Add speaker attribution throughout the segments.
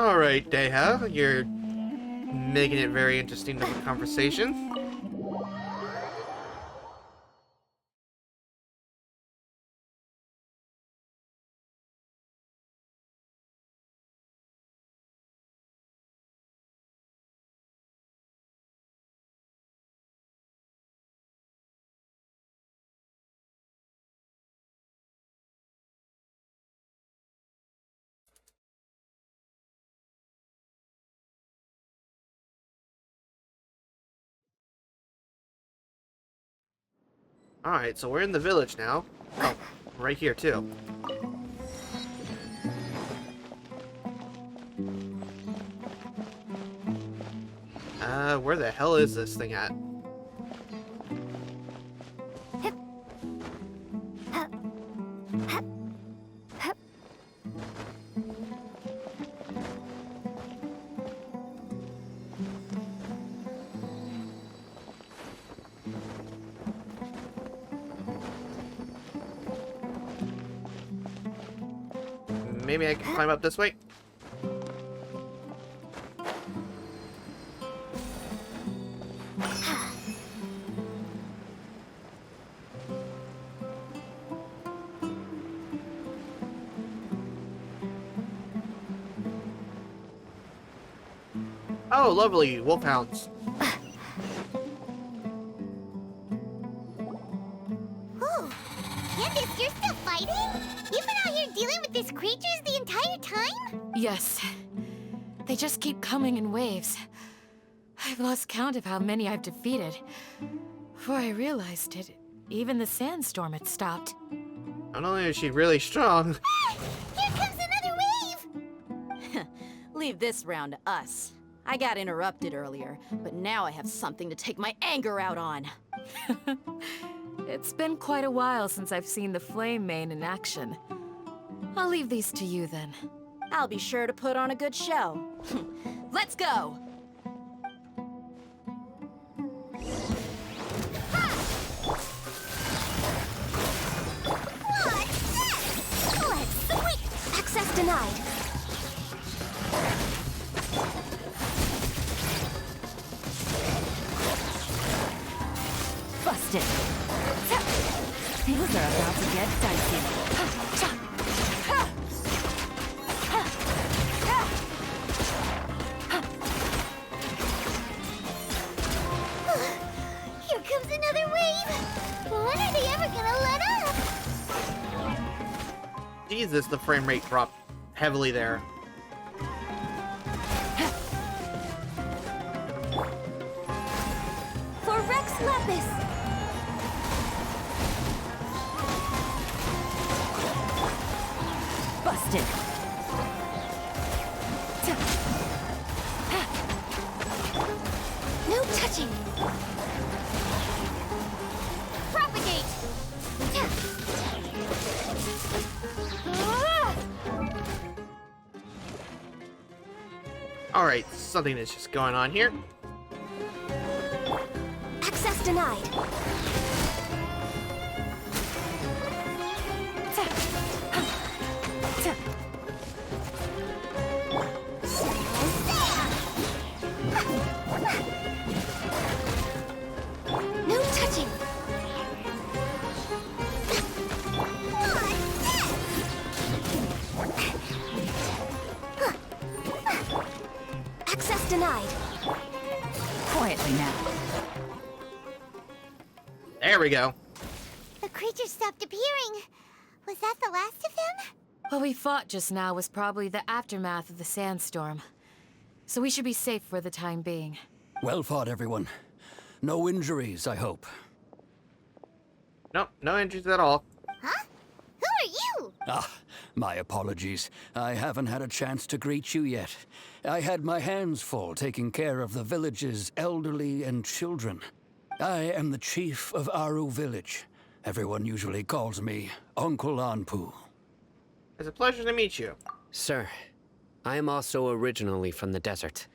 Speaker 1: Alright, Deha, you're making it very interesting to the conversation. Alright, so we're in the village now. Oh, right here too. Where the hell is this thing at? Maybe I can climb up this way? Oh, lovely, wolfhounds.
Speaker 2: Oh, Candace, you're still fighting? You've been out here dealing with these creatures the entire time?
Speaker 3: Yes. They just keep coming in waves. I've lost count of how many I've defeated. Before I realized it, even the sandstorm had stopped.
Speaker 1: Not only is she really strong...
Speaker 2: Ah! Here comes another wave!
Speaker 4: Leave this round to us. I got interrupted earlier, but now I have something to take my anger out on.
Speaker 3: It's been quite a while since I've seen the flame mane in action. I'll leave these to you then.
Speaker 4: I'll be sure to put on a good show. Let's go!
Speaker 2: Access denied.
Speaker 3: Busted! Things are about to get dicey.
Speaker 2: Here comes another wave! When are they ever gonna let up?
Speaker 1: Jesus, the frame rate dropped heavily there.
Speaker 2: For Rex Lepus!
Speaker 3: Busted!
Speaker 2: No touching! Propagate!
Speaker 1: Alright, something is just going on here.
Speaker 2: Access denied. No touching. Access denied.
Speaker 3: Quietly now.
Speaker 1: There we go.
Speaker 2: The creature stopped appearing. Was that the last of him?
Speaker 3: What we fought just now was probably the aftermath of the sandstorm. So we should be safe for the time being.
Speaker 5: Well fought, everyone. No injuries, I hope.
Speaker 1: Nope, no injuries at all.
Speaker 2: Huh? Who are you?
Speaker 5: Ah, my apologies. I haven't had a chance to greet you yet. I had my hands full taking care of the village's elderly and children. I am the chief of Aru village. Everyone usually calls me Uncle Anpu.
Speaker 1: It's a pleasure to meet you.
Speaker 6: Sir, I am also originally from the desert,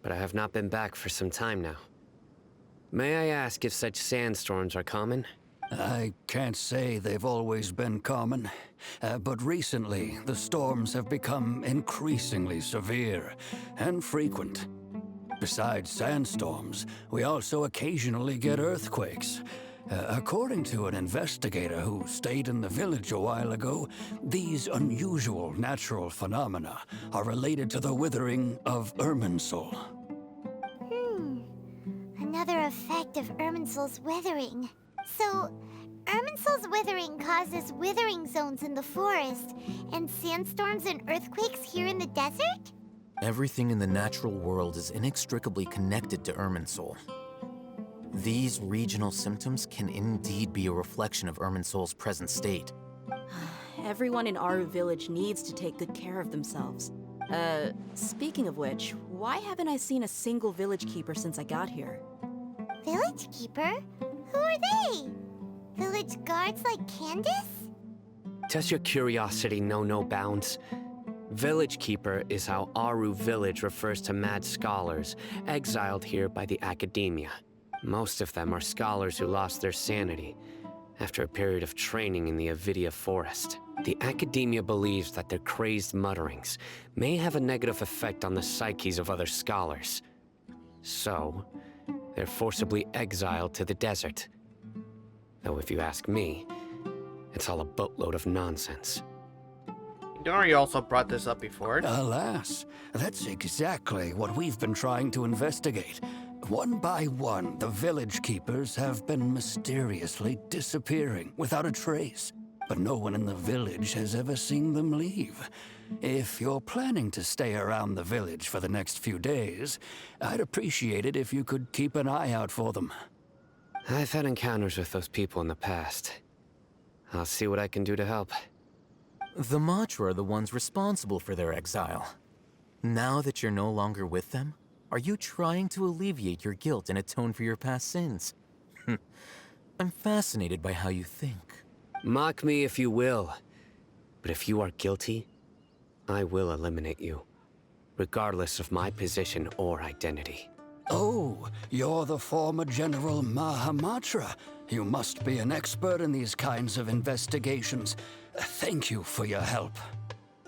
Speaker 6: but I have not been back for some time now. May I ask if such sandstorms are common?
Speaker 5: I can't say they've always been common, but recently the storms have become increasingly severe and frequent. Besides sandstorms, we also occasionally get earthquakes. According to an investigator who stayed in the village a while ago, these unusual natural phenomena are related to the withering of Irminsul.
Speaker 2: Another effect of Irminsul's withering. So, Irminsul's withering causes withering zones in the forest, and sandstorms and earthquakes here in the desert?
Speaker 7: Everything in the natural world is inextricably connected to Irminsul. These regional symptoms can indeed be a reflection of Irminsul's present state.
Speaker 4: Everyone in Aru Village needs to take good care of themselves. Speaking of which, why haven't I seen a single village keeper since I got here?
Speaker 2: Village keeper? Who are they? Village guards like Candace?
Speaker 6: Does your curiosity know no bounds? Village Keeper is how Aru Village refers to mad scholars exiled here by the academia. Most of them are scholars who lost their sanity after a period of training in the Avidia forest. The academia believes that their crazed mutterings may have a negative effect on the psyches of other scholars. So, they're forcibly exiled to the desert. Though if you ask me, it's all a boatload of nonsense.
Speaker 1: Midori also brought this up before.
Speaker 5: Alas, that's exactly what we've been trying to investigate. One by one, the village keepers have been mysteriously disappearing without a trace. But no one in the village has ever seen them leave. If you're planning to stay around the village for the next few days, I'd appreciate it if you could keep an eye out for them.
Speaker 6: I've had encounters with those people in the past. I'll see what I can do to help.
Speaker 7: The Matra are the ones responsible for their exile. Now that you're no longer with them, are you trying to alleviate your guilt and atone for your past sins? I'm fascinated by how you think.
Speaker 6: Mock me if you will, but if you are guilty, I will eliminate you, regardless of my position or identity.
Speaker 5: Oh, you're the former General Mahamatra. You must be an expert in these kinds of investigations. Thank you for your help.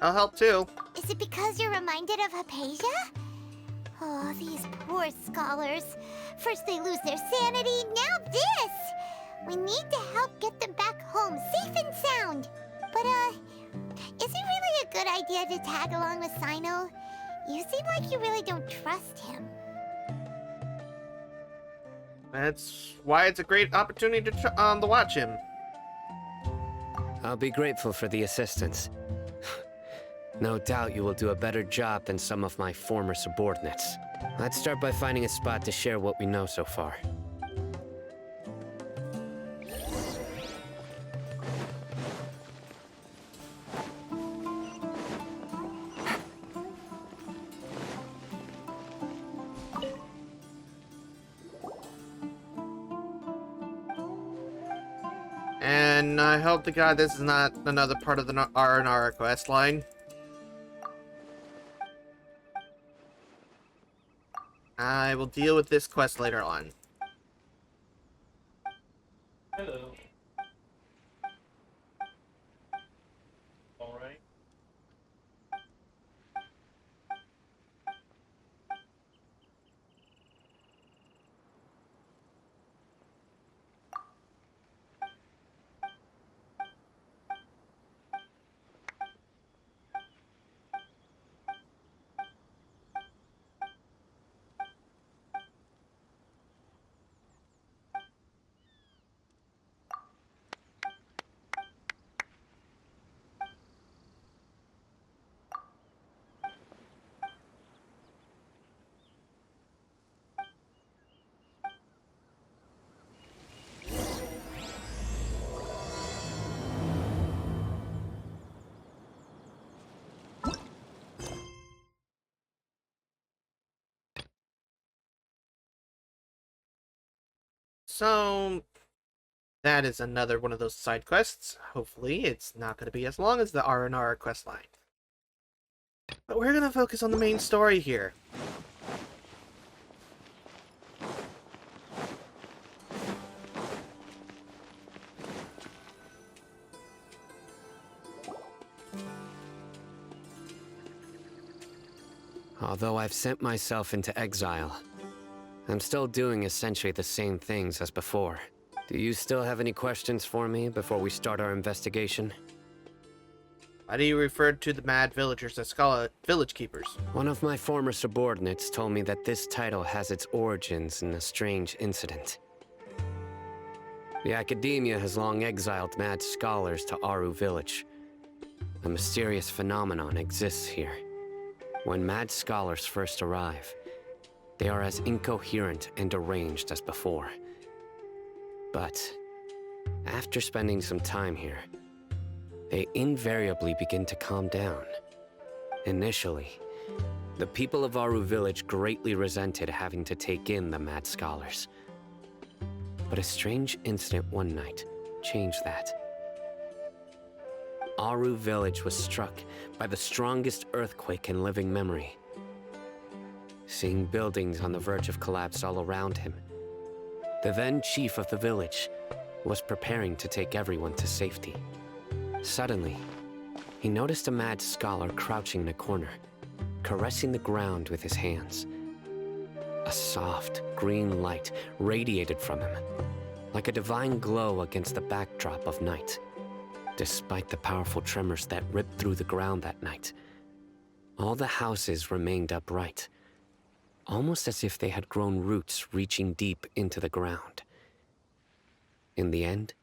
Speaker 1: I'll help too.
Speaker 2: Is it because you're reminded of Hypatia? Oh, these poor scholars. First they lose their sanity, now this! We need to help get them back home, safe and sound. But, is it really a good idea to tag along with Sino? You seem like you really don't trust him.
Speaker 1: That's why it's a great opportunity to watch him.
Speaker 6: I'll be grateful for the assistance. No doubt you will do a better job than some of my former subordinates. Let's start by finding a spot to share what we know so far.
Speaker 1: And I hope to God this is not another part of the R&R quest line. I will deal with this quest later on.
Speaker 8: Hello. All right.
Speaker 1: So, that is another one of those side quests. Hopefully, it's not going to be as long as the R&R quest line. But we're going to focus on the main story here.
Speaker 6: Although I've sent myself into exile, I'm still doing essentially the same things as before. Do you still have any questions for me before we start our investigation?
Speaker 1: Why do you refer to the mad villagers as village keepers?
Speaker 6: One of my former subordinates told me that this title has its origins in a strange incident. The Academia has long exiled mad scholars to Aru Village. A mysterious phenomenon exists here. When mad scholars first arrive, they are as incoherent and deranged as before. But after spending some time here, they invariably begin to calm down. Initially, the people of Aru Village greatly resented having to take in the mad scholars. But a strange incident one night changed that. Aru Village was struck by the strongest earthquake in living memory. Seeing buildings on the verge of collapse all around him, the then chief of the village was preparing to take everyone to safety. Suddenly, he noticed a mad scholar crouching in a corner, caressing the ground with his hands. A soft, green light radiated from him, like a divine glow against the backdrop of night. Despite the powerful tremors that ripped through the ground that night, all the houses remained upright, almost as if they had grown roots reaching deep into the ground. In the end,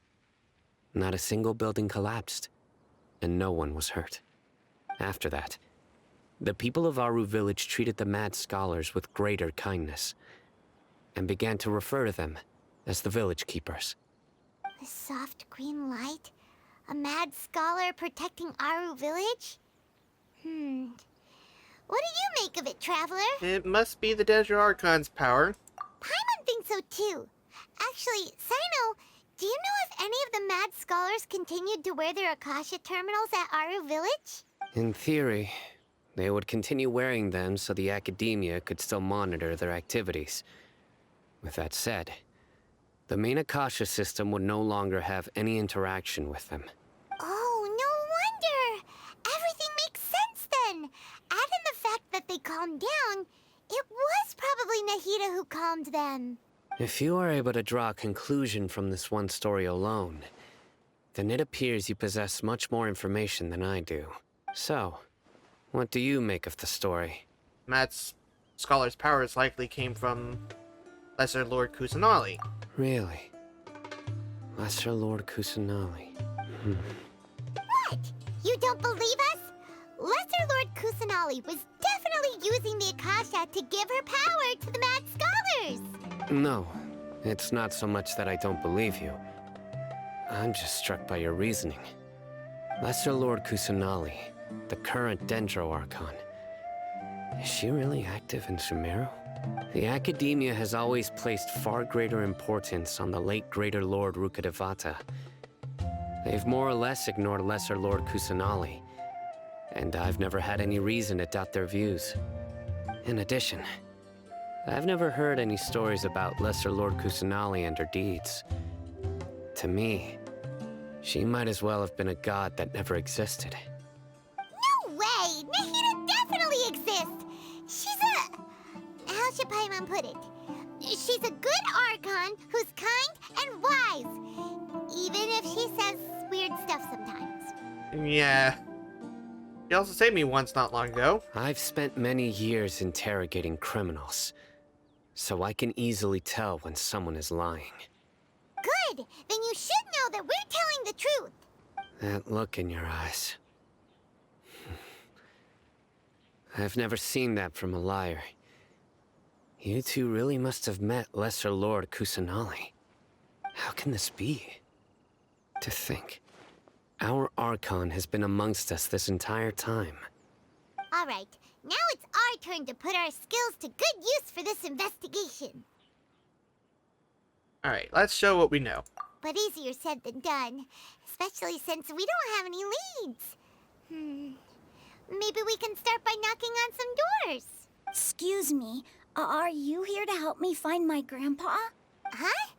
Speaker 6: not a single building collapsed, and no one was hurt. After that, the people of Aru Village treated the mad scholars with greater kindness, and began to refer to them as the village keepers.
Speaker 2: The soft green light? A mad scholar protecting Aru Village? What do you make of it, Traveler?
Speaker 1: It must be the Desert Archon's power.
Speaker 2: Paimon thinks so too. Actually, Sino, do you know if any of the mad scholars continued to wear their Akasha terminals at Aru Village?
Speaker 6: In theory, they would continue wearing them so the Academia could still monitor their activities. With that said, the main Akasha system would no longer have any interaction with them.
Speaker 2: Oh, no wonder! Everything makes sense then! Add in the fact that they calmed down, it was probably Nahida who calmed them.
Speaker 6: If you are able to draw a conclusion from this one story alone, then it appears you possess much more information than I do. So, what do you make of the story?
Speaker 1: Mad scholar's powers likely came from Lesser Lord Kusanali.
Speaker 6: Really? Lesser Lord Kusanali.
Speaker 2: What? You don't believe us? Lesser Lord Kusanali was definitely using the Akasha to give her power to the mad scholars!
Speaker 6: No, it's not so much that I don't believe you. I'm just struck by your reasoning. Lesser Lord Kusanali, the current Dendro Archon. Is she really active in Sumeru? The Academia has always placed far greater importance on the late Greater Lord Rukkhadevata. They've more or less ignored Lesser Lord Kusanali, and I've never had any reason to doubt their views. In addition, I've never heard any stories about Lesser Lord Kusanali and her deeds. To me, she might as well have been a god that never existed.
Speaker 2: No way! Nahida definitely exists! She's a... How should Paimon put it? She's a good Archon who's kind and wise, even if she says weird stuff sometimes.
Speaker 1: Yeah. You also saved me once not long ago.
Speaker 6: I've spent many years interrogating criminals, so I can easily tell when someone is lying.
Speaker 2: Good! Then you should know that we're telling the truth!
Speaker 6: That look in your eyes. I've never seen that from a liar. You two really must have met Lesser Lord Kusanali. How can this be? To think, our Archon has been amongst us this entire time.
Speaker 2: Alright, now it's our turn to put our skills to good use for this investigation.
Speaker 1: Alright, let's show what we know.
Speaker 2: But easier said than done, especially since we don't have any leads. Maybe we can start by knocking on some doors.
Speaker 8: Excuse me, are you here to help me find my grandpa?
Speaker 2: Huh?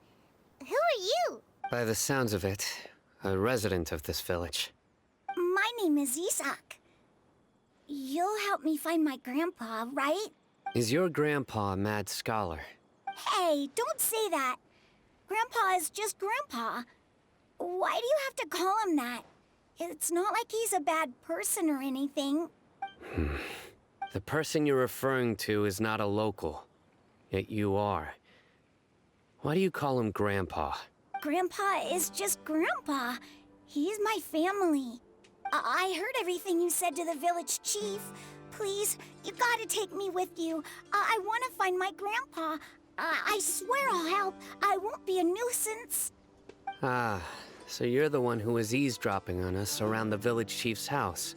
Speaker 2: Who are you?
Speaker 6: By the sounds of it, a resident of this village.
Speaker 8: My name is Isak. You'll help me find my grandpa, right?
Speaker 6: Is your grandpa a mad scholar?
Speaker 8: Hey, don't say that. Grandpa is just Grandpa. Why do you have to call him that? It's not like he's a bad person or anything.
Speaker 6: The person you're referring to is not a local. Yet you are. Why do you call him Grandpa?
Speaker 8: Grandpa is just Grandpa. He's my family. I heard everything you said to the village chief. Please, you gotta take me with you. I want to find my grandpa. I swear I'll help. I won't be a nuisance.
Speaker 6: Ah, so you're the one who was eavesdropping on us around the village chief's house.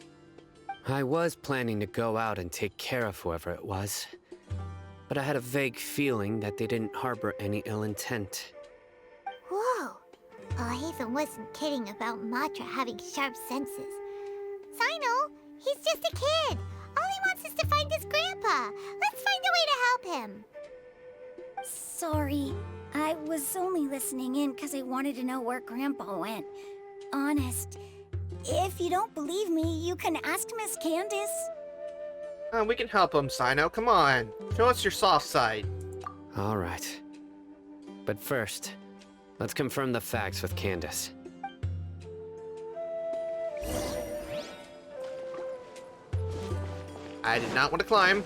Speaker 6: I was planning to go out and take care of whoever it was, but I had a vague feeling that they didn't harbor any ill intent.
Speaker 2: Whoa. Well, Haven wasn't kidding about Matra having sharp senses. Sino, he's just a kid. All he wants is to find his grandpa. Let's find a way to help him.
Speaker 8: Sorry. I was only listening in because I wanted to know where Grandpa went. Honest. If you don't believe me, you can ask Miss Candace.
Speaker 1: We can help him, Sino. Come on. Show us your soft side.
Speaker 6: All right. But first, let's confirm the facts with Candace.
Speaker 1: I did not want to climb.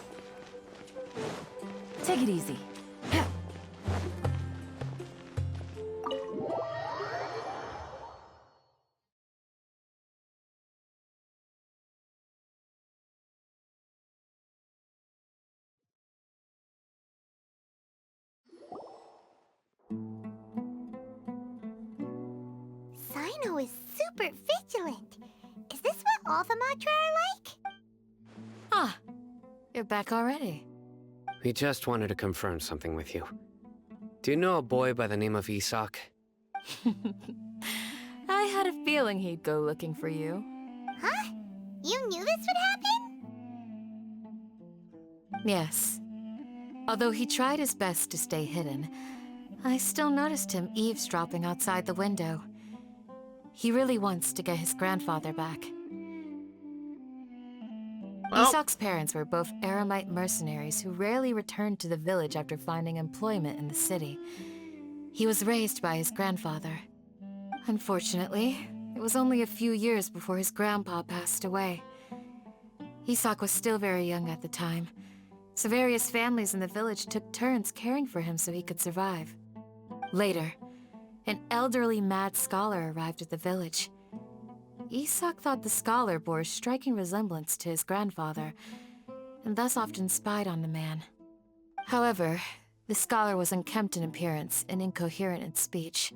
Speaker 3: Take it easy.
Speaker 2: Sino is super vigilant. Is this what all the Matra are like?
Speaker 3: Ah, you're back already.
Speaker 6: We just wanted to confirm something with you. Do you know a boy by the name of Isak?
Speaker 3: I had a feeling he'd go looking for you.
Speaker 2: Huh? You knew this would happen?
Speaker 3: Yes. Although he tried his best to stay hidden, I still noticed him eavesdropping outside the window. He really wants to get his grandfather back.
Speaker 1: Well,
Speaker 3: Isak's parents were both Aramite mercenaries who rarely returned to the village after finding employment in the city. He was raised by his grandfather. Unfortunately, it was only a few years before his grandpa passed away. Isak was still very young at the time, so various families in the village took turns caring for him so he could survive. Later, an elderly mad scholar arrived at the village. Isak thought the scholar bore a striking resemblance to his grandfather, and thus often spied on the man. However, the scholar was unkempt in appearance and incoherent in speech.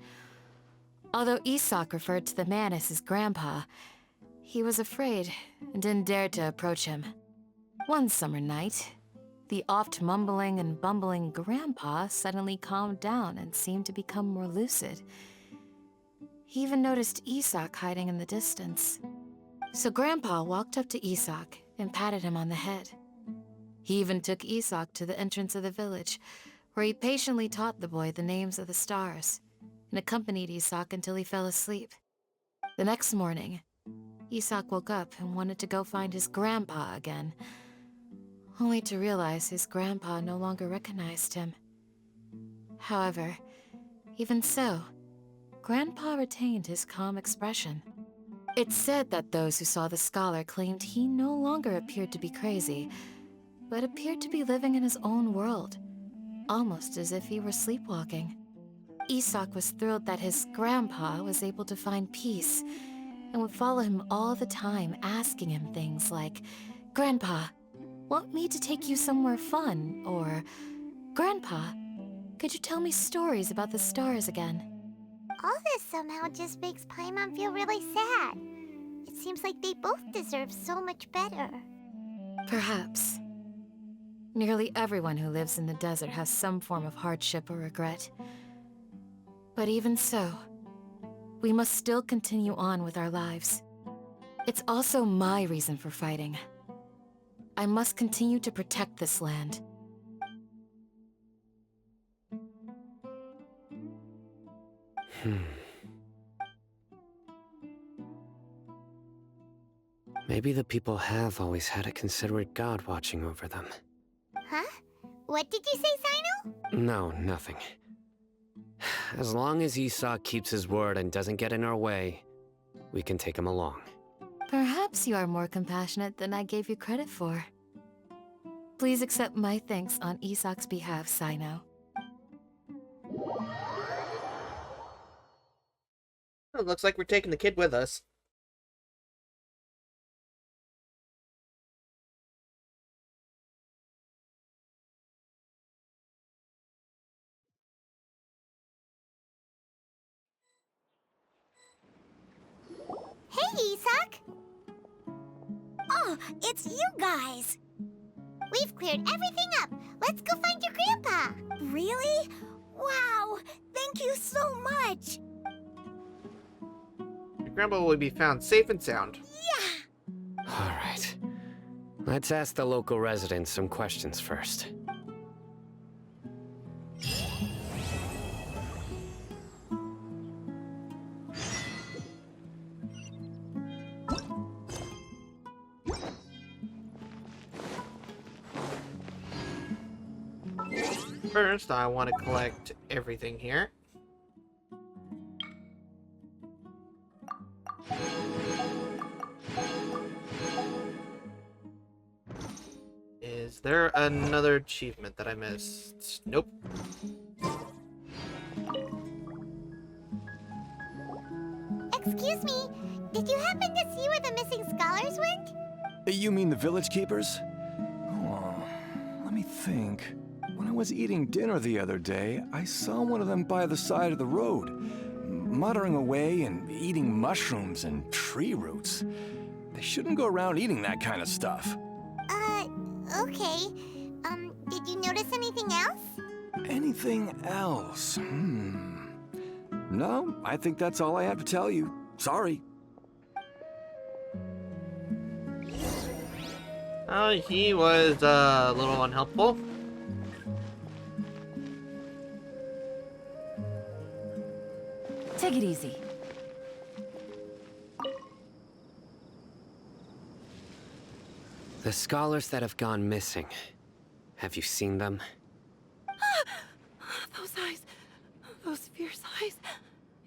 Speaker 3: Although Isak referred to the man as his grandpa, he was afraid and didn't dare to approach him. One summer night, the oft mumbling and bumbling grandpa suddenly calmed down and seemed to become more lucid. He even noticed Isak hiding in the distance. So Grandpa walked up to Isak and patted him on the head. He even took Isak to the entrance of the village, where he patiently taught the boy the names of the stars, and accompanied Isak until he fell asleep. The next morning, Isak woke up and wanted to go find his grandpa again, only to realize his grandpa no longer recognized him. However, even so, Grandpa retained his calm expression. It's said that those who saw the scholar claimed he no longer appeared to be crazy, but appeared to be living in his own world, almost as if he were sleepwalking. Isak was thrilled that his grandpa was able to find peace, and would follow him all the time, asking him things like, "Grandpa, want me to take you somewhere fun?" Or, "Grandpa, could you tell me stories about the stars again?"
Speaker 2: All this somehow just makes Paimon feel really sad. It seems like they both deserve so much better.
Speaker 3: Perhaps. Nearly everyone who lives in the desert has some form of hardship or regret. But even so, we must still continue on with our lives. It's also my reason for fighting. I must continue to protect this land.
Speaker 6: Maybe the people have always had a considerate god watching over them.
Speaker 2: Huh? What did you say, Sino?
Speaker 6: No, nothing. As long as Esau keeps his word and doesn't get in our way, we can take him along.
Speaker 3: Perhaps you are more compassionate than I gave you credit for. Please accept my thanks on Isak's behalf, Sino.
Speaker 1: It looks like we're taking the kid with us.
Speaker 2: Hey, Isak!
Speaker 8: Oh, it's you guys!
Speaker 2: We've cleared everything up. Let's go find your grandpa.
Speaker 8: Really? Wow! Thank you so much!
Speaker 1: Your grandpa will be found safe and sound.
Speaker 8: Yeah!
Speaker 6: Alright. Let's ask the local residents some questions first.
Speaker 1: First, I want to collect everything here. Is there another achievement that I missed? Nope.
Speaker 2: Excuse me, did you happen to see where the missing scholars went?
Speaker 9: You mean the village keepers? Oh, let me think. When I was eating dinner the other day, I saw one of them by the side of the road, muttering away and eating mushrooms and tree roots. They shouldn't go around eating that kind of stuff.
Speaker 2: Okay. Did you notice anything else?
Speaker 9: Anything else? No, I think that's all I have to tell you. Sorry.
Speaker 1: He was a little unhelpful.
Speaker 3: Take it easy.
Speaker 6: The scholars that have gone missing. Have you seen them?
Speaker 4: Those eyes. Those fierce eyes.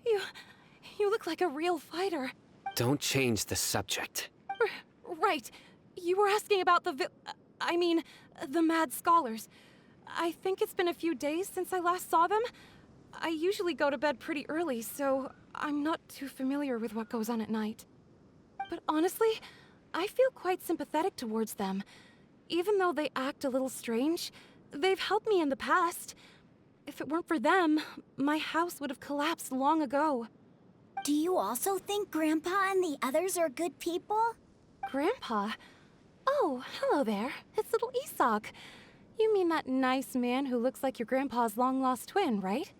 Speaker 4: You look like a real fighter.
Speaker 6: Don't change the subject.
Speaker 4: Right. You were asking about the the mad scholars. I think it's been a few days since I last saw them. I usually go to bed pretty early, so I'm not too familiar with what goes on at night. But honestly, I feel quite sympathetic towards them. Even though they act a little strange, they've helped me in the past. If it weren't for them, my house would have collapsed long ago.
Speaker 8: Do you also think Grandpa and the others are good people?
Speaker 4: Grandpa? Oh, hello there. It's little Isak. You mean that nice man who looks like your grandpa's long-lost twin, right?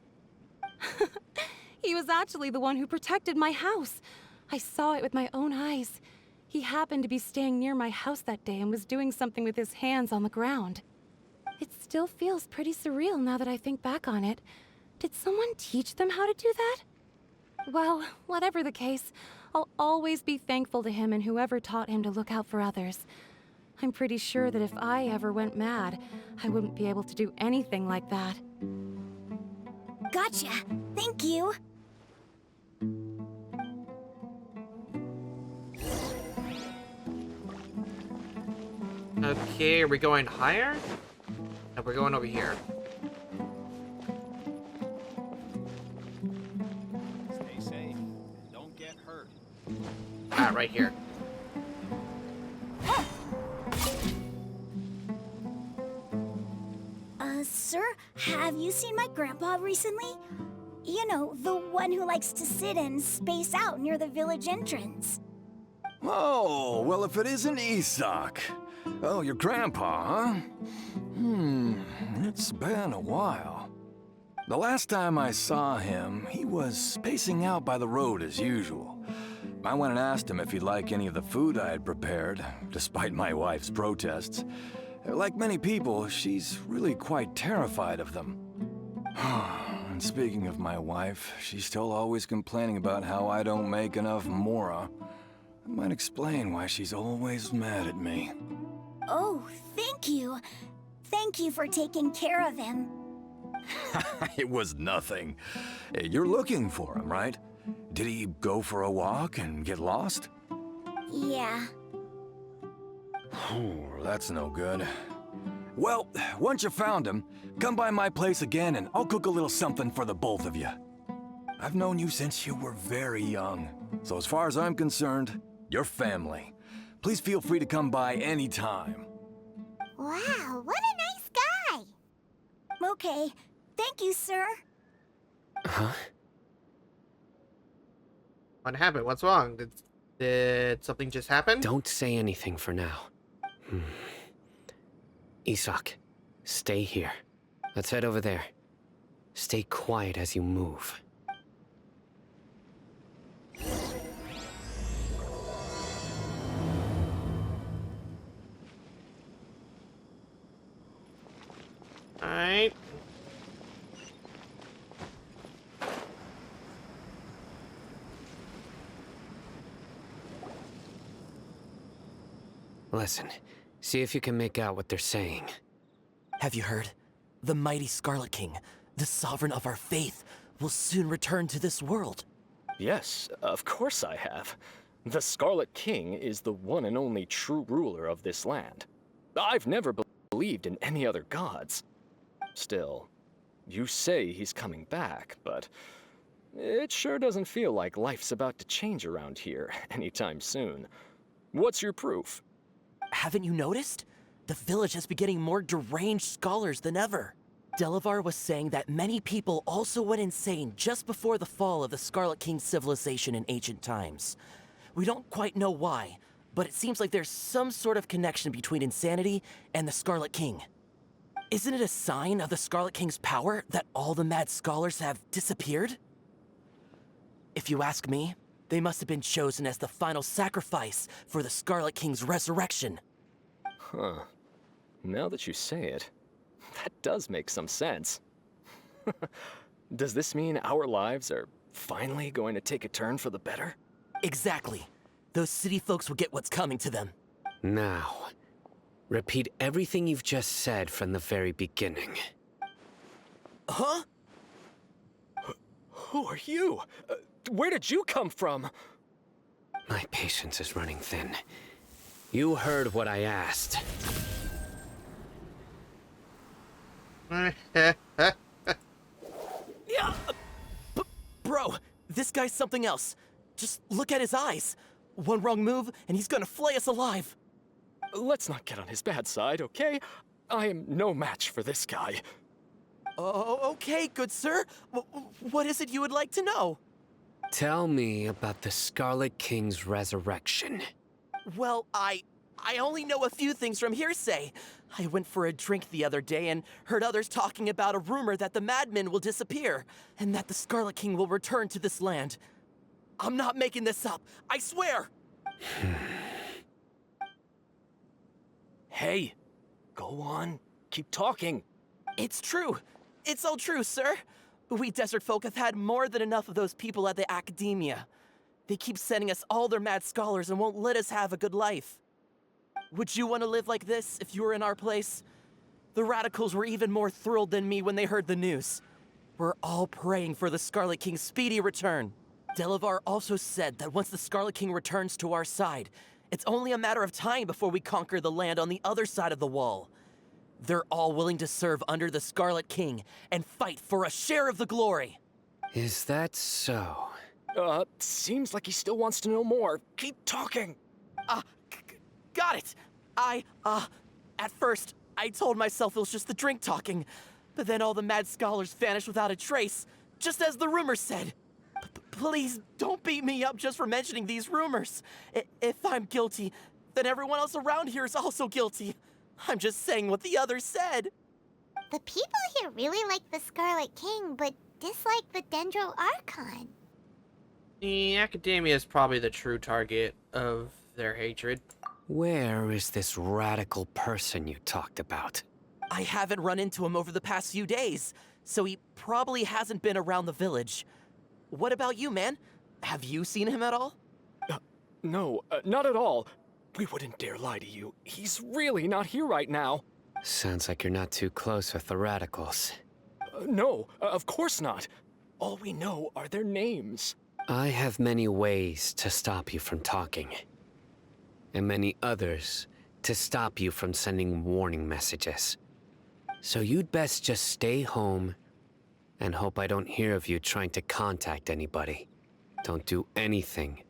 Speaker 4: He was actually the one who protected my house. I saw it with my own eyes. He happened to be staying near my house that day and was doing something with his hands on the ground. It still feels pretty surreal now that I think back on it. Did someone teach them how to do that? Well, whatever the case, I'll always be thankful to him and whoever taught him to look out for others. I'm pretty sure that if I ever went mad, I wouldn't be able to do anything like that.
Speaker 8: Gotcha. Thank you.
Speaker 1: Okay, are we going higher? No, we're going over here.
Speaker 10: Stay safe. Don't get hurt.
Speaker 1: Ah, right here.
Speaker 8: Sir, have you seen my grandpa recently? You know, the one who likes to sit and space out near the village entrance.
Speaker 9: Oh, well, if it isn't Isak. Oh, your grandpa, huh? It's been a while. The last time I saw him, he was spacing out by the road as usual. I went and asked him if he'd like any of the food I had prepared, despite my wife's protests. Like many people, she's really quite terrified of them. And speaking of my wife, she's still always complaining about how I don't make enough mora. That might explain why she's always mad at me.
Speaker 8: Oh, thank you. Thank you for taking care of him.
Speaker 9: It was nothing. You're looking for him, right? Did he go for a walk and get lost?
Speaker 8: Yeah.
Speaker 9: That's no good. Well, once you found him, come by my place again and I'll cook a little something for the both of you. I've known you since you were very young, so as far as I'm concerned, you're family. Please feel free to come by anytime.
Speaker 2: Wow, what a nice guy!
Speaker 8: Okay. Thank you, sir.
Speaker 6: Huh?
Speaker 1: What happened? What's wrong? Did something just happen?
Speaker 6: Don't say anything for now. Isak, stay here. Let's head over there. Stay quiet as you move.
Speaker 1: Alright.
Speaker 6: Listen, see if you can make out what they're saying.
Speaker 11: Have you heard? The mighty Scarlet King, the sovereign of our faith, will soon return to this world.
Speaker 12: Yes, of course I have. The Scarlet King is the one and only true ruler of this land. I've never believed in any other gods. Still, you say he's coming back, but it sure doesn't feel like life's about to change around here anytime soon. What's your proof?
Speaker 11: Haven't you noticed? The village has been getting more deranged scholars than ever. Delavar was saying that many people also went insane just before the fall of the Scarlet King's civilization in ancient times. We don't quite know why, but it seems like there's some sort of connection between insanity and the Scarlet King. Isn't it a sign of the Scarlet King's power that all the mad scholars have disappeared? If you ask me, they must have been chosen as the final sacrifice for the Scarlet King's resurrection.
Speaker 12: Huh. Now that you say it, that does make some sense. Does this mean our lives are finally going to take a turn for the better?
Speaker 11: Exactly. Those city folks will get what's coming to them.
Speaker 6: Now, repeat everything you've just said from the very beginning.
Speaker 11: Huh?
Speaker 12: Who are you? Where did you come from?
Speaker 6: My patience is running thin. You heard what I asked.
Speaker 11: Yeah, bro, this guy's something else. Just look at his eyes. One wrong move, and he's gonna flay us alive.
Speaker 12: Let's not get on his bad side, okay? I am no match for this guy.
Speaker 11: Oh, okay, good sir. What is it you would like to know?
Speaker 6: Tell me about the Scarlet King's resurrection.
Speaker 11: Well, I only know a few things from hearsay. I went for a drink the other day and heard others talking about a rumor that the madmen will disappear, and that the Scarlet King will return to this land. I'm not making this up, I swear!
Speaker 12: Hey, go on. Keep talking.
Speaker 11: It's true. It's all true, sir. We desert folk have had more than enough of those people at the academia. They keep sending us all their mad scholars and won't let us have a good life. Would you want to live like this if you were in our place? The radicals were even more thrilled than me when they heard the news. We're all praying for the Scarlet King's speedy return. Delavar also said that once the Scarlet King returns to our side, it's only a matter of time before we conquer the land on the other side of the wall. They're all willing to serve under the Scarlet King and fight for a share of the glory.
Speaker 6: Is that so?
Speaker 12: Seems like he still wants to know more. Keep talking.
Speaker 11: Got it. At first, I told myself it was just the drink talking, but then all the mad scholars vanished without a trace, just as the rumors said. Please, don't beat me up just for mentioning these rumors. If I'm guilty, then everyone else around here is also guilty. I'm just saying what the others said.
Speaker 2: The people here really like the Scarlet King, but dislike the Dendro Archon.
Speaker 1: The Academia is probably the true target of their hatred.
Speaker 6: Where is this radical person you talked about?
Speaker 11: I haven't run into him over the past few days, so he probably hasn't been around the village. What about you, man? Have you seen him at all?
Speaker 12: No, not at all. We wouldn't dare lie to you. He's really not here right now.
Speaker 6: Sounds like you're not too close with the radicals.
Speaker 12: No, of course not. All we know are their names.
Speaker 6: I have many ways to stop you from talking. And many others to stop you from sending warning messages. So you'd best just stay home and hope I don't hear of you trying to contact anybody. Don't do anything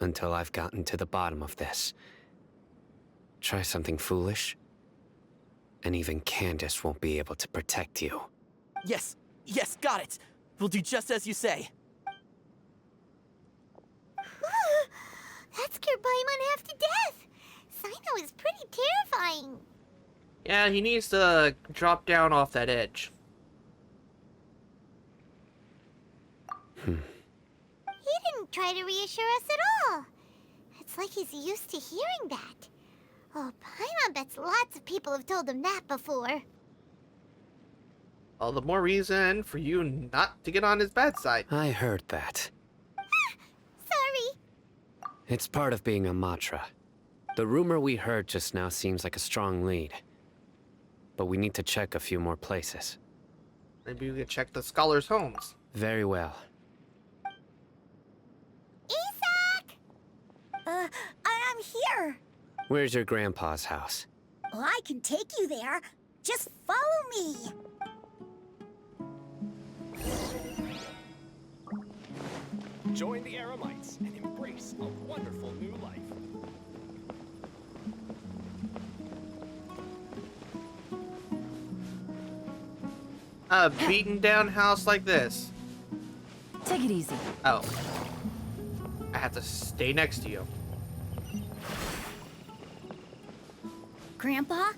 Speaker 6: until I've gotten to the bottom of this. Try something foolish, and even Candace won't be able to protect you.
Speaker 11: Yes, yes, got it. We'll do just as you say.
Speaker 2: That scared Paimon half to death. Sino is pretty terrifying.
Speaker 1: Yeah, he needs to drop down off that edge.
Speaker 2: He didn't try to reassure us at all. It's like he's used to hearing that. Oh, Paimon bets lots of people have told him that before.
Speaker 1: All the more reason for you not to get on his bad side.
Speaker 6: I heard that.
Speaker 2: Sorry.
Speaker 6: It's part of being a Matra. The rumor we heard just now seems like a strong lead. But we need to check a few more places.
Speaker 1: Maybe we could check the scholars' homes.
Speaker 6: Very well.
Speaker 2: Isak!
Speaker 8: I'm here.
Speaker 6: Where's your grandpa's house?
Speaker 8: Well, I can take you there. Just follow me.
Speaker 12: Join the Eremites and embrace a wonderful new life.
Speaker 1: A beaten down house like this.
Speaker 3: Take it easy.
Speaker 1: Oh. I have to stay next to you.
Speaker 8: Grandpa?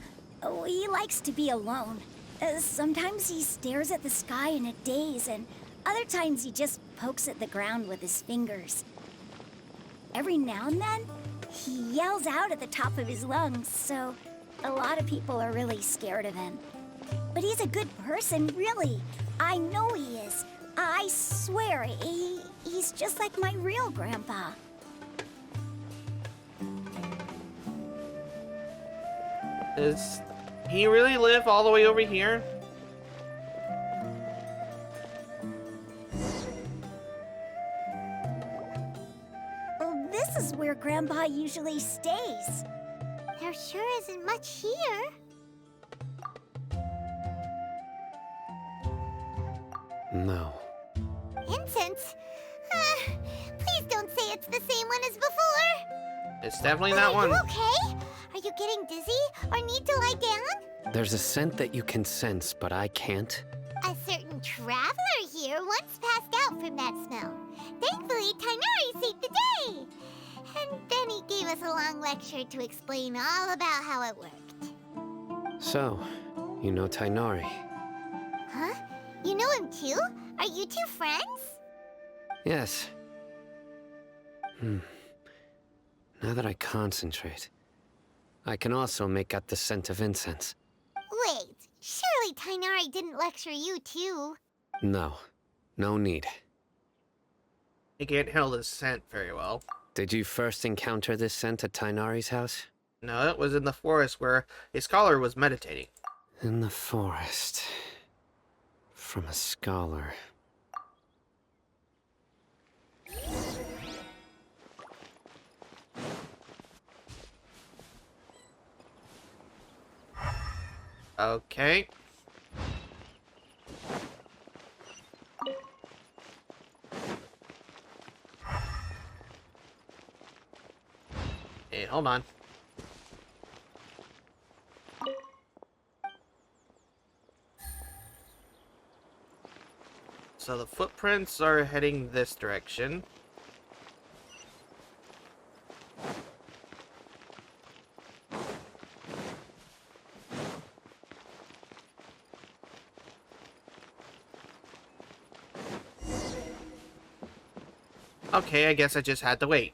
Speaker 8: Oh, he likes to be alone. Sometimes he stares at the sky in a daze, and other times he just pokes at the ground with his fingers. Every now and then, he yells out at the top of his lungs, so a lot of people are really scared of him. But he's a good person, really. I know he is. I swear, he's just like my real grandpa.
Speaker 1: Does he really live all the way over here?
Speaker 8: Well, this is where Grandpa usually stays.
Speaker 2: There sure isn't much here.
Speaker 6: No.
Speaker 2: Incense? Please don't say it's the same one as before.
Speaker 1: It's definitely that
Speaker 2: Are
Speaker 1: one.
Speaker 2: you okay? Are you getting dizzy or need to lie down?
Speaker 6: There's a scent that you can sense, but I can't.
Speaker 2: A certain traveler here once passed out from that smell. Thankfully, Tainari saved the day. And then he gave us a long lecture to explain all about how it worked.
Speaker 6: So, you know Tainari?
Speaker 2: Huh? You know him too? Are you two friends?
Speaker 6: Yes. Now that I concentrate, I can also make out the scent of incense.
Speaker 2: Wait, surely Tainari didn't lecture you too.
Speaker 6: No. No need.
Speaker 1: He can't handle the scent very well.
Speaker 6: Did you first encounter this scent at Tainari's house?
Speaker 1: No, it was in the forest where a scholar was meditating.
Speaker 6: In the forest. From a scholar.
Speaker 1: Okay. Hey, hold on. So the footprints are heading this direction. Okay, I guess I just had to wait.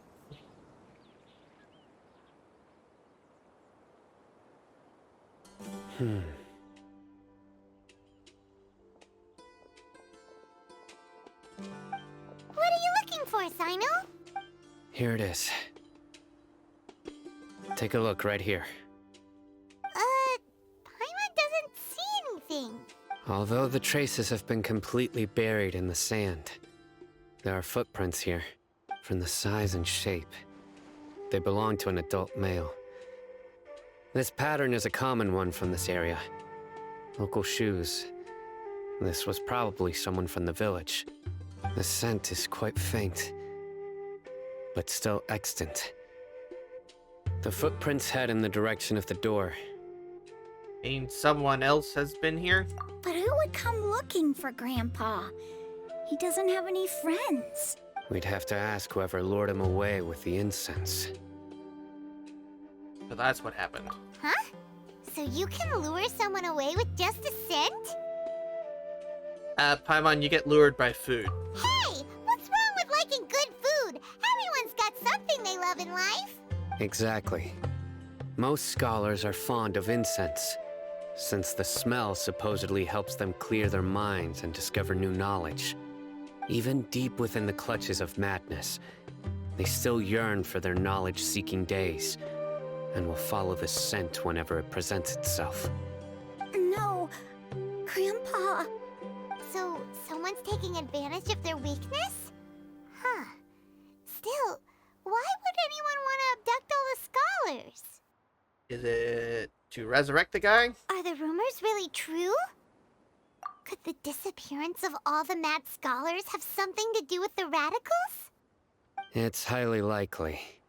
Speaker 2: What are you looking for, Sino?
Speaker 6: Here it is. Take a look right here.
Speaker 2: Paimon doesn't see anything.
Speaker 6: Although the traces have been completely buried in the sand, there are footprints here, from the size and shape. They belong to an adult male. This pattern is a common one from this area. Local shoes. This was probably someone from the village. The scent is quite faint, but still extant. The footprints head in the direction of the door.
Speaker 1: Means someone else has been here?
Speaker 8: But who would come looking for Grandpa? He doesn't have any friends.
Speaker 6: We'd have to ask whoever lured him away with the incense.
Speaker 1: So that's what happened.
Speaker 2: Huh? So you can lure someone away with just a scent?
Speaker 1: Paimon, you get lured by food.
Speaker 2: Hey! What's wrong with liking good food? Everyone's got something they love in life.
Speaker 6: Exactly. Most scholars are fond of incense, since the smell supposedly helps them clear their minds and discover new knowledge. Even deep within the clutches of madness, they still yearn for their knowledge-seeking days, and will follow the scent whenever it presents itself.
Speaker 8: No, Grandpa.
Speaker 2: So, someone's taking advantage of their weakness? Huh. Still, why would anyone want to abduct all the scholars?
Speaker 1: Is it to resurrect the guy?
Speaker 2: Are the rumors really true? Could the disappearance of all the mad scholars have something to do with the radicals?
Speaker 6: It's highly likely.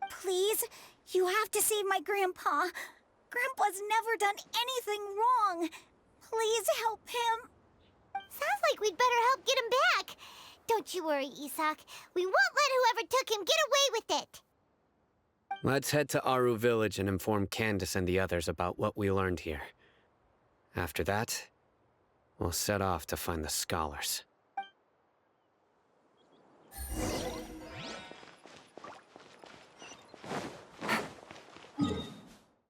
Speaker 8: Please, you have to save my Grandpa. Grandpa's never done anything wrong. Please help him.
Speaker 2: Sounds like we'd better help get him back. Don't you worry, Isak. We won't let whoever took him get away with it.
Speaker 6: Let's head to Aru Village and inform Candace and the others about what we learned here. After that, we'll set off to find the scholars.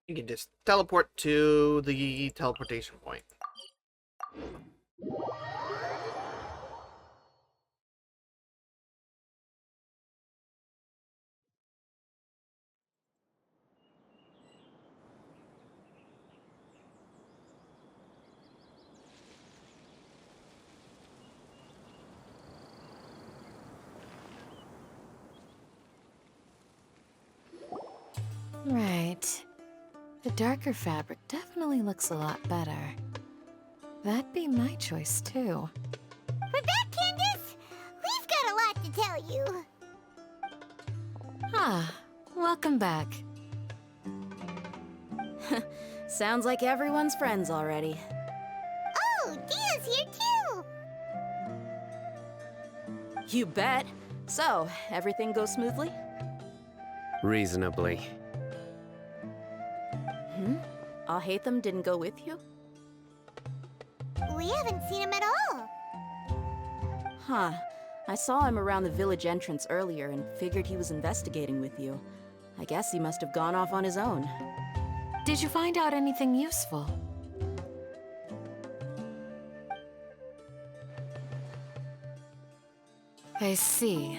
Speaker 1: You can just teleport to the teleportation point.
Speaker 3: Right. The darker fabric definitely looks a lot better. That'd be my choice, too.
Speaker 2: We're back, Candace! We've got a lot to tell you.
Speaker 3: Ah, welcome back.
Speaker 13: Sounds like everyone's friends already.
Speaker 2: Oh, Dia's here too!
Speaker 13: You bet. So, everything goes smoothly?
Speaker 6: Reasonably.
Speaker 13: Alhaitham didn't go with you?
Speaker 2: We haven't seen him at all.
Speaker 13: Huh. I saw him around the village entrance earlier and figured he was investigating with you. I guess he must have gone off on his own.
Speaker 3: Did you find out anything useful? I see.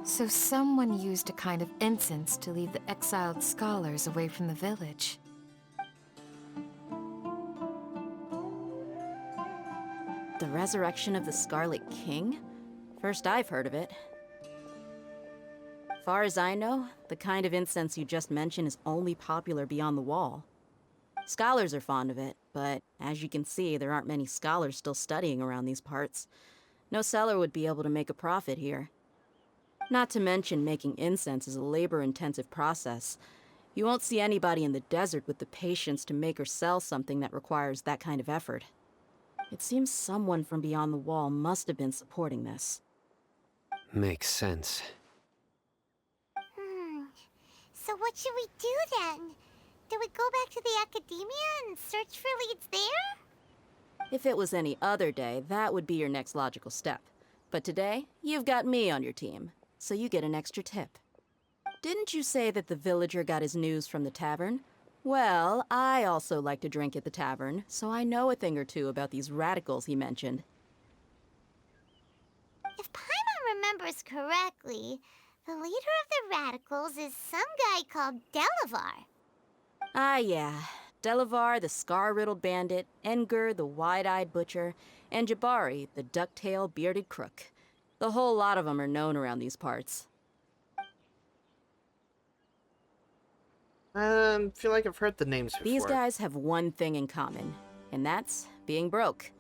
Speaker 3: So someone used a kind of incense to lead the exiled scholars away from the village.
Speaker 13: The resurrection of the Scarlet King? First I've heard of it. Far as I know, the kind of incense you just mentioned is only popular beyond the wall. Scholars are fond of it, but as you can see, there aren't many scholars still studying around these parts. No seller would be able to make a profit here. Not to mention, making incense is a labor-intensive process. You won't see anybody in the desert with the patience to make or sell something that requires that kind of effort. It seems someone from beyond the wall must have been supporting this.
Speaker 6: Makes sense.
Speaker 2: So what should we do then? Do we go back to the academia and search for leads there?
Speaker 13: If it was any other day, that would be your next logical step. But today, you've got me on your team, so you get an extra tip. Didn't you say that the villager got his news from the tavern? Well, I also like to drink at the tavern, so I know a thing or two about these radicals he mentioned.
Speaker 2: If Paimon remembers correctly, The leader of the radicals is some guy called Delavar.
Speaker 13: Ah, yeah. Delavar, the scar-riddled bandit, Engur, the wide-eyed butcher, and Jabari, the duck-tailed bearded crook. The whole lot of them are known around these parts.
Speaker 1: Feel like I've heard the names before.
Speaker 13: These guys have one thing in common, and that's being broke.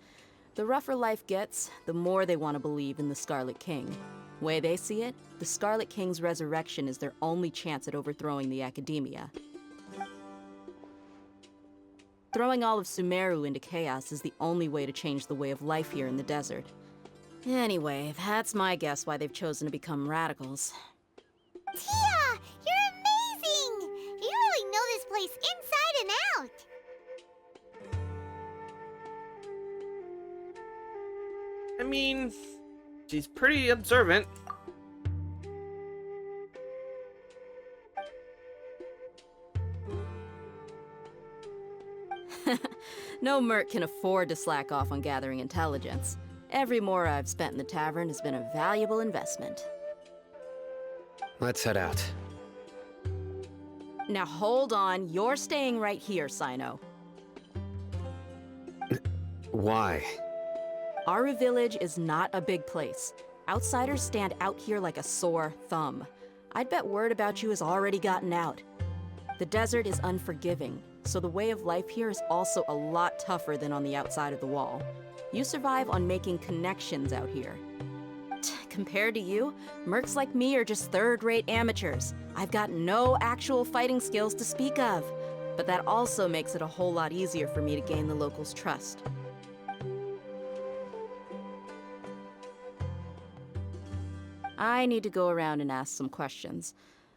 Speaker 13: The rougher life gets, the more they want to believe in the Scarlet King. Way they see it, the Scarlet King's resurrection is their only chance at overthrowing the Academia. Throwing all of Sumeru into chaos is the only way to change the way of life here in the desert. Anyway, that's my guess why they've chosen to become radicals.
Speaker 2: Tia! You're amazing! You really know this place inside and out!
Speaker 1: I mean, she's pretty observant.
Speaker 13: No merc can afford to slack off on gathering intelligence. Every mora I've spent in the tavern has been a valuable investment.
Speaker 6: Let's head out.
Speaker 13: Now hold on, you're staying right here, Sino.
Speaker 6: Why?
Speaker 13: Aru Village is not a big place. Outsiders stand out here like a sore thumb. I'd bet word about you has already gotten out. The desert is unforgiving, so the way of life here is also a lot tougher than on the outside of the wall. You survive on making connections out here. Compared to you, mercs like me are just third-rate amateurs. I've got no actual fighting skills to speak of, but that also makes it a whole lot easier for me to gain the locals' trust. I need to go around and ask some questions,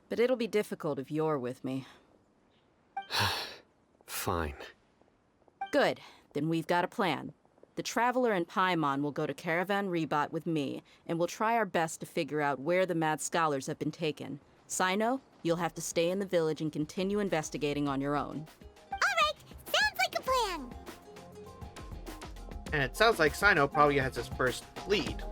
Speaker 13: but it'll be difficult if you're with me.
Speaker 6: Fine.
Speaker 13: Good, then we've got a plan. The Traveler and Paimon will go to Caravan Rebot with me, and we'll try our best to figure out where the Mad Scholars have been taken. Sino, you'll have to stay in the village and continue investigating on your own.
Speaker 2: Alright, sounds like a plan!
Speaker 1: And it sounds like Sino probably has his first lead.